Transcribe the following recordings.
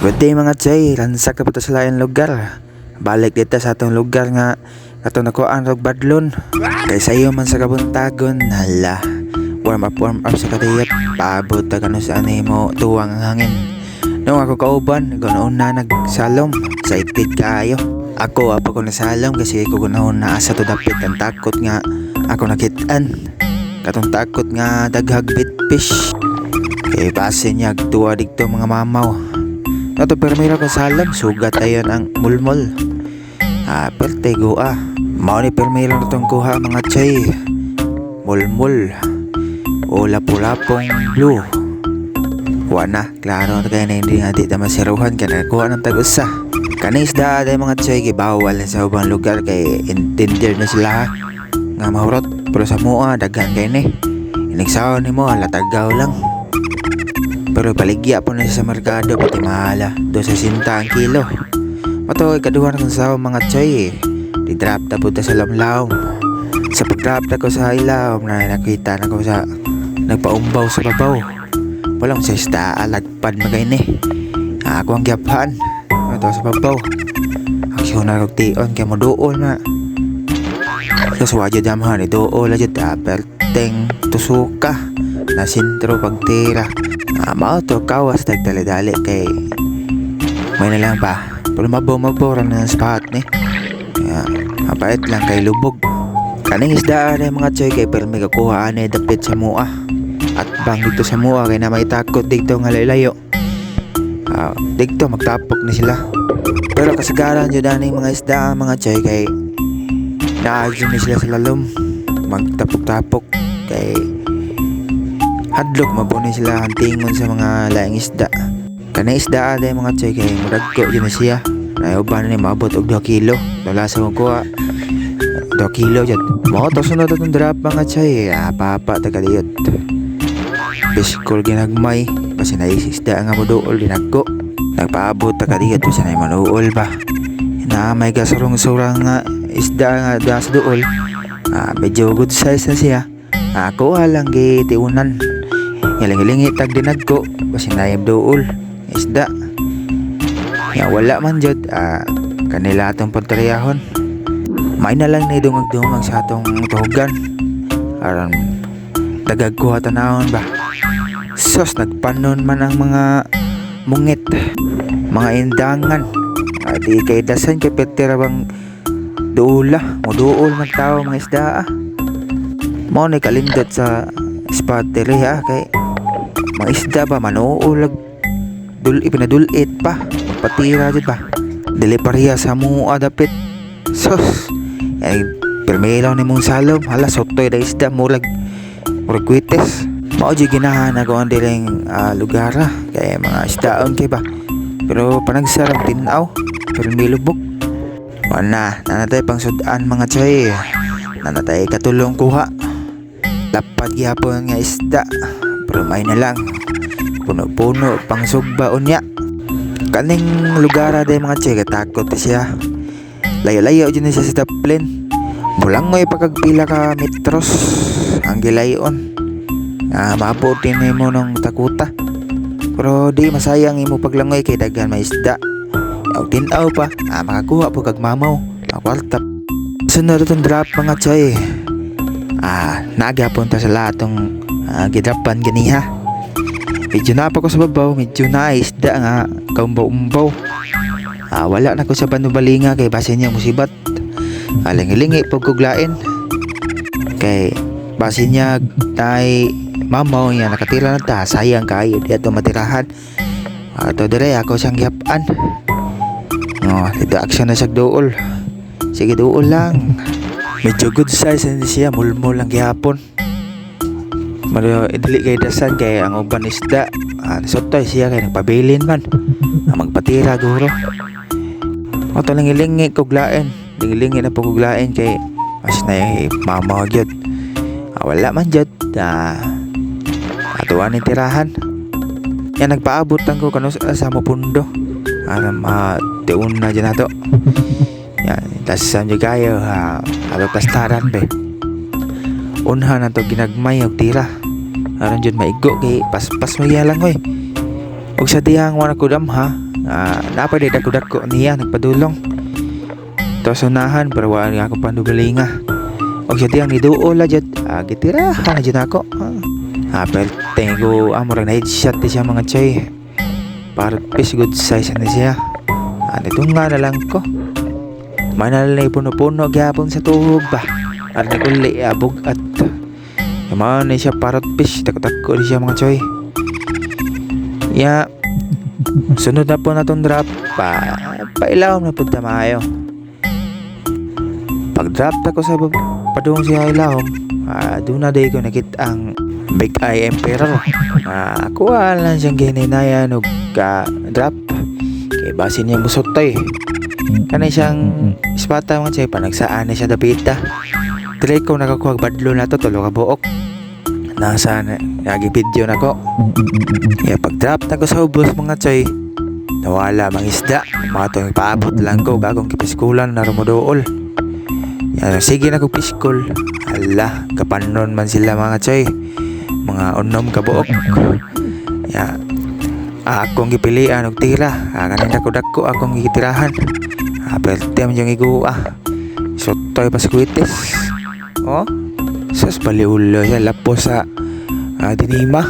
Good day mga chay, lansak ka po sa lain lugar. Balik dito sa atong lugar nga atong nakuhaan og badlon. Kay sayo man sa kabuntagon, hala. Warm up sa kadiyot. Paabot ta kanu sa mo tuwang ang hangin. Nung ako kauban, ganoon na nagsalom. Excited kayo. Ako apa ko nasalom kasi ko ganoon na asa to dapit ang takot nga ako nakitaan. Katong takot nga daghag bitfish. Kay base niya tuwa dito mga mamaw. Nato permira ko salam sugat ayon ang mulmol. Pertego mao ni permira natong kuha mga chay. Mulmol. O lapu-lapong blue. Wana, klaro na kaya na hindi nga di na masiruhan ka na kuha ng tag-usa. Kaning isda ay mga chay gibawal sa ubang lugar kay intender na sila nga mahurot. Pero sa mua daghan kay ni. Inigsaw ni mo latagaw lang. Pero paligya po na siya sa merkado pati mahala 2.60 ang kilo. Mato ikaduhan kong sa mga chay. Di-drop na po sa lamlaw. Sa pag-drop na ko sa ilaw na nakita na ko sa nagpaumbaw sa babaw. Walang sa isda alagpad magay ni. Ako ang gyaphan. Ito sa babaw. Aksyon na kagtion kaya mo doon na. Kaswadyo damhan ni doon lajit perteng tusuka na sintro pagtira. Mao to kawas dali kay may na lang ba. Pero mabaw rin na spot ni. Mapait lang kay lubog. Kaning isda na mga chay kay pero may kakuhaan na dapit sa mua. At bang dito sa mua kay na may takot dito nga layo. Dito magtapok na sila. Pero kasagaran yun na mga isda mga chay kay naagyo na sila sa lalom. Magtapok-tapok kay hadlok mabunay sila hantingon sa mga laing isda. Kanang isda na mga chay kay muragko yun na siya. Nayuban na ni maabot og 2 kilo. Lalasa ko kuha 2 kilo dyan. Mga sunod itong drop mga chay. Papa tagaliyot. Biskol ginagmay. Basi na isda nga mo dool dinagko. Nagpaabot tagaliyot. Basi na manuol ba. Na may kasarong-surang nga isda nga sa dool. Medyo good size na siya. Ako lang gitiunan. Ngaling-lingi tag dinagko. Basi na yung dool. Isda. Wala man jud. Kanila atong pagtariyahon. May na lang na idungag-dungag sa atong tuhugan. Aron dagag kuha tanahon ba. Sos nagpanon man ang mga mungit. Mga indangan. Di kay dasan kay petera bang duula. Muduol magtao mga isda Mao ni kalindot sa spottery kay mga isda ba manuulag. Ipinadulit pa. Patira jud ba. Dili pareha sa mua dapit. Sos ay permelaw ni mong salom. Hala sotoy da isda murag kwites. Mao di ginahan ako ang diling lugar kaya mga isdaon kay ba. Pero panagsarang tinaw pero milubok. Wana nanatay pang sudan mga chay. Nanatay katulong kuha. Lapad gyapon nga isda. Pero may na lang. Puno-puno pang sugba unya. Kaning lugar day mga chay katakot siya. Layo-layo dyan siya sa taplin. Mulang mo ipagpila ka metros ang gilayon. Mabuti na mo ng takuta. Pero di masayang imo paglangoy kay daghan may isda. Yaw tinaw pa. Makakuha po kag mamaw. Makwartap. Sunod itong drop mga chay. Nagapunta sa latong gidrapan ganiha. Medyo na pa ko sa babaw. Medyo na isda nga kaumbaw-umbaw. Wala na ko sa panubalinga kay base niya musibat. Lingi-lingi pagkuglain. Kay base niya tay mamaw niya nakatira na ta. Sayang kayo di ato matirahan. Ato dire ako siyang gihapan. Dito action na sa dool. Sige dool lang. Medyo good size na siya. Mulmul lang gihapon. Pero idili kay dasan kay ang uban isda. Sotoy siya kay nagpabilin man. Magpatira guro. Ito lingi-lingi kuglain. Lingi-lingi na pagkuglain kay mas na mamaw gyud. Wala man jud. Atuan ni tirahan. Yan nagpaabot lang ko kano sa mapundo. Aram tiun na dyan nato. Yan. Tasan dyan kayo. Alo pastaran be. Unha na to ginagmay og tira. Aron dyan maigo kay paspas mo yalang oy. Og sa tiyang wana ko damha Napay dako-dako niya nagpadulong. To sunahan pero wala nga ako pandugalinga. Og siya tiyang niduol la jud. Gitirahan na jud ako. Pero tengo amor na headshot di siya mga chay. Para pis good size na siya. Ito nga na lang ko. Manalay puno-puno gyapon sa tuhog ba. At naguli abog at yaman na siya parot fish. Tako-tako di siya mga choy. Sunod na po na itong drop. Pailawom na po tamayo. Pag drop na ko sa padung siya ilawom, doon na day ko nakita ang Big Eye Emperor. Kuha lang siyang gininayan o drop. Kaya basin niya musotay. Kanay siyang ispata mga chay. Panagsaan na siya dapita. Try ko nakakuha badlo na to. Tulo ka buok. Nasa nag-video na ko. Kaya pag drop na ko sa ubos mga chay, nawala mga isda. Mga itong ipaabot lang ko. Gagong kipiskulan na rumudool. Sige na ko piskol. Hala, kapanon man sila mga chay. Mga unom kabuok. Akong gipilian og tira. Kanin dako-dako akong gitirahan. Perte man yung iguwa. Sotoy pa sa kwitis. Sus paliulo siya lapos sa dinima.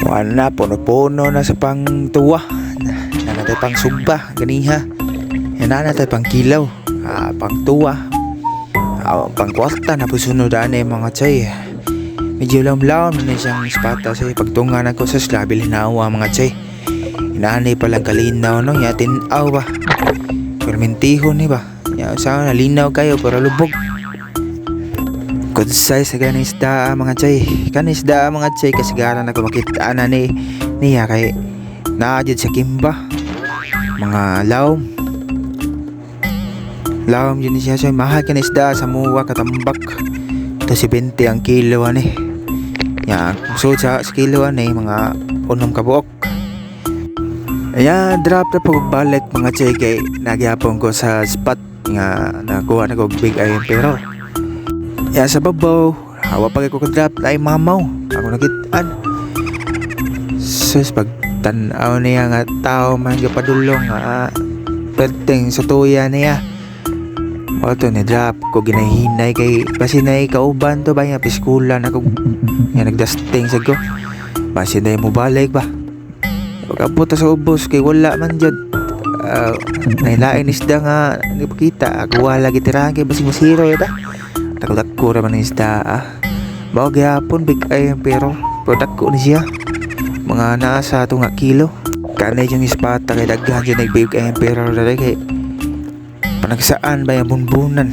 Wala, puno-puno na sa pang tuwa. Nanatay pang sumba, ganiha. Nanatay pang kilaw, pang tuwa. Pang kwarta na pusunod na mga chay. Medyo lamlaw na siyang spata sa pagtungan ako sa slabil hinawa mga chay. Inaanay palang kalinaw no, tinaw ba. Permentihon ba. Saan nalinaw kayo pero lubog. Good size saganisda mga chay. Kanisda mga chay kasigaran ako makita na niya kay naadjud sa kimba. Mga lawom. Lawom yun siya so mahal kanisda sa muwa katambak. Ito si 20 ang kilo so sa kilo mga unom kabuok. Drop na pagbalik mga chay kay nagyapon ko sa spot nga nakuha na ko Big Eye Emperor. Sa babaw hawa pag ako drop ay mamaw ako nakitaan. Sus pag tanaw niya nga tao man gapadulong perteng sa tuya niya. Oto ni drop ko ginahinay kay pasinay kauban to ba nga piskulan ako nga nagdasting sa ko. Pasinay mo balik ba. Pagkapunta sa ubos kay wala man dyan. Nailain isda nga nagpakita. Ako wala gitirahan kay basing masiro yata. Takot-takot naman ng isda Bawa gihapon Big Eye Emperor. Pero dako ni siya. Mga nasa ito nga kilo. Kanay yung ispata kay daghan dyan Big Eye Emperor dali kay panagsaan ba yung bunbunan.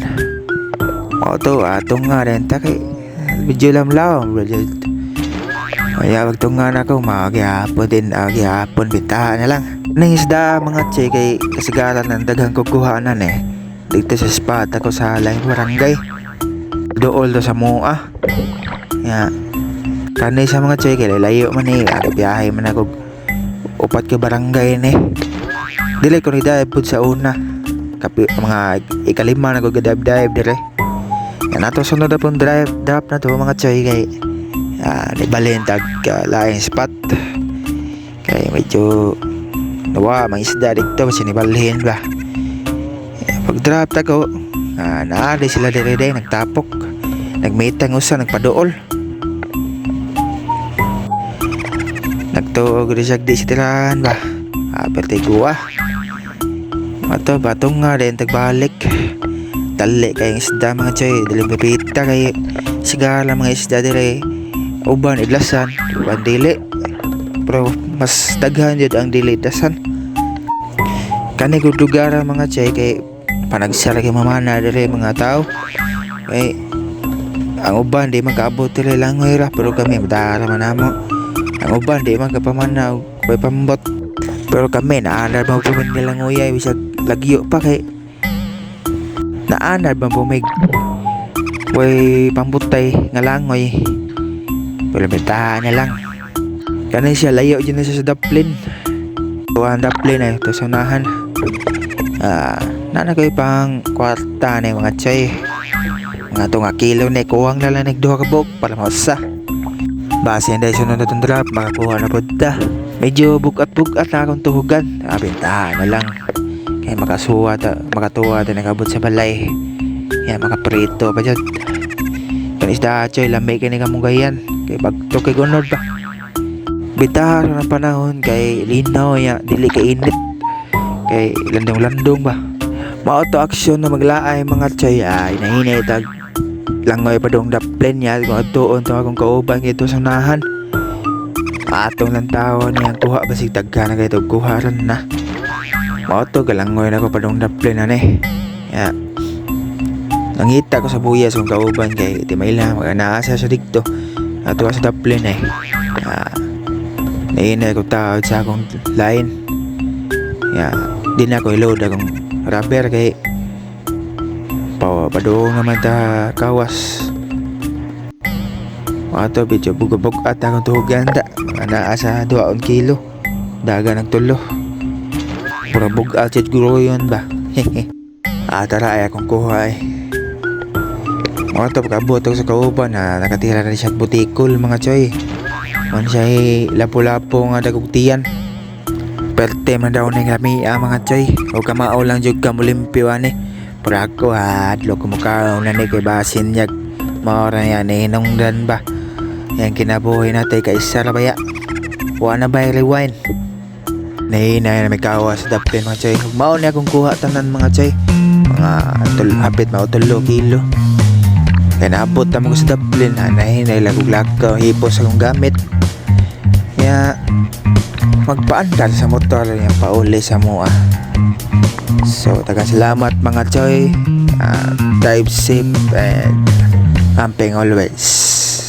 Ito atong nga renta kay medyo lamlaw. Kaya wag tungan ako magyapon din agyapon bitahan na lang. Nang isda mga chay kay kasigaran ng daghang kukuhanan dito sa spot ako sa laing barangay. Dool do sa mua. Kanay sa mga chay kay layo man biyahe man ako upat ka barangay Dili ko ni dive pud sa una. Mga ikalima na ko dive dire. Ato sunod na pong drop na to mga chay kay nibalhin tag laing spot kaya medyo nawa mga isda dito kasi nibalhin ba. Pag drop tako naari sila dire nagtapok nagmitang usa nagpaduol nagtuog risag di sitirahan ba. Perti guwa ato batong nga din tagbalik tali kayong isda mga chay dili pipita kay sigara mga isda dire uban idlasan uban dili pero mas daghan jud ang dili dasan. Kani gud lugar mga chay kay panagsara kay mamana dire mga tao kay ang uban di magkaabot dire langoy ra pero kami madara man namo. Ang uban di magkapamana og pambot pero kami naanad mo pumin nilang uyay bisag lagyo pa kay naanad man pumig way pambutay nga langoy pero bitahan na lang. Kanin siya layo dyan na siya sa daplin. Ang daplin ito sa unahan. Nana kayo pang kwarta na mga chay. Mga itong kilo na kuwang nalang nagduha ka buk para mausa. Base na sunod na itong drop makakuha na po ta. Medyo bugat-bugat na akong tuhugan. Abintahan na lang. Kaya makatuwa ta nakabot sa balay. Kaya makaprito pa dyan. Kan isda choy, lamay ka ni kamong gayan. Kaya bagto kay gunod ba. Bitahar ng panahon kay linaw ya, dili kay init. Kay landong-landong ba. Mauto aksyon na maglaay mga choy. Ay nahinay tag langoy pa dong daplin niya. Kung atuon to akong kauban ito sa nahan. Atong lang tao niya kuha basig tagka na kayo kuharan na. Mauto galangoy na ko pa dong daplin na ne. Ya. Nangita ko sa buyas kung kauban kay timayla mag-anaasa sa dikto. Ato sa daplin eh. Nainay ko tao sa akong line. Ya, di na ko iload akong rubber kay padoong naman ta kawas. Ato medyo bugabog at akong tuhugan da. Naa sa 2 kilo. Daga ng tulo. Pura bugat at guro yun ba. Tara ay akong kuha eh. Ato pagkabot ako sa kauban na nakatira na siya butikol mga choy. Man siya lapo-lapo nga dagugtiyan. Perte man daw na yung mga choy. O kamao lang jug ka mulimpyo ane. Pero ako hadlo kumukha na ni kay basin niyag. Maura yan eh nungdan ba. Yan kinabuhay natin kay Sara baya. Wala na ba yung rewind. Nahinay na may kawa sa daplin mga choy. Mao na akong kuha tanan mga choy. Mga hapit mao 3 kilo. Kaya naabot naman ko sa daplin. Nahinay lagog-lakaw hipos akong gamit. Kaya magpaandar sa motor yung pauli sa mua. So tagang salamat mga choy. Drive safe and camping always.